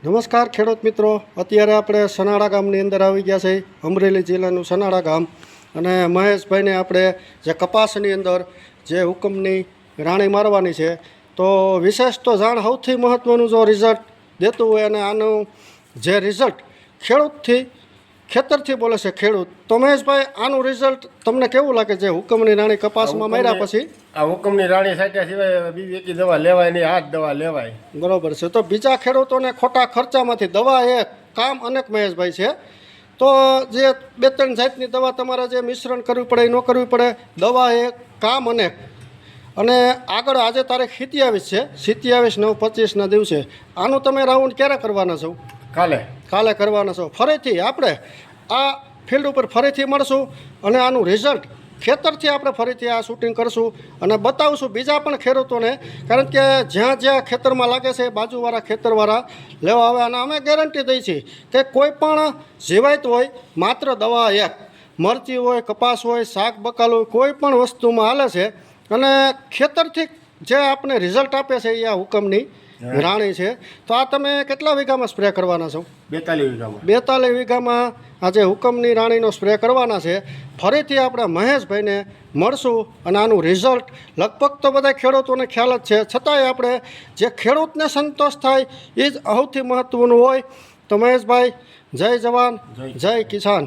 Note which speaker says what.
Speaker 1: નમસ્કાર ખેડૂત મિત્રો, અત્યારે આપણે સનાળા ગામની અંદર આવી ગયા છે. અમરેલી જિલ્લાનું સનાળા ગામ. અને મહેશભાઈને આપણે જે કપાસની અંદર જે હુકમની રાણી મારવાની છે, તો વિશેષ તો જાણ સૌથી મહત્ત્વનું જો રિઝલ્ટ દેતું હોય અને આનું જે રિઝલ્ટ ખેતરથી બોલે છે ખેડૂત, તો મહેશભાઈ આનું રિઝલ્ટ તમને કેવું લાગે છે? હુકમની રાણી કપાસમાં માર્યા પછી
Speaker 2: આ હુકમની રાણી સાટ્યા સિવાય બીજી એકી દવા લેવાય નહીં, આ જ દવા લેવાય.
Speaker 1: બરોબર છે. તો બીજા ખેડૂતોને ખોટા ખર્ચામાંથી દવા એ કામ અનેક મહેશભાઈ છે. તો જે 2-3 જાતની દવા તમારે જે મિશ્રણ કરવી પડે ન કરવી પડે, દવા એ કામ અનેક. અને આગળ આજે તારીખ 27 છે, 27/9/25ના દિવસે આનું તમે રાઉન્ડ ક્યારે કરવાના છો? કાલે કરવાના છો. ફરીથી આપણે આ ફિલ્ડ ઉપર ફરીથી મળશું અને આનું રિઝલ્ટ ખેતરથી આપણે ફરીથી આ શૂટિંગ કરશું અને બતાવશું બીજા પણ ખેડૂતોને. કારણ કે જ્યાં જ્યાં ખેતરમાં લાગે છે બાજુવાળા ખેતરવાળા લેવા આવે. અને અમે ગેરંટી દઈએ છીએ કે કોઈ પણ જીવાત હોય, માત્ર દવા એક, મરચી હોય, કપાસ હોય, શાક બકાલ હોય, કોઈ પણ વસ્તુમાં હાલે છે. અને ખેતરથી જે આપણે રિઝલ્ટ આપે છે એ આ હુકમની રાણી છે. તો આ તમે કેટલા વીઘામાં સ્પ્રે કરવાના છો? 42 વીઘામાં આજે હુકમની રાણીનો સ્પ્રે કરવાના છે. ફરીથી આપણે મહેશભાઈને મળશું અને આનું રિઝલ્ટ લગભગ તો બધા ખેડૂતોને ખ્યાલ જ છે, છતાંય આપણે જે ખેડૂતને સંતોષ થાય એ જ સૌથી મહત્ત્વનું હોય. તો મહેશભાઈ, જય જવાન જય કિસાન.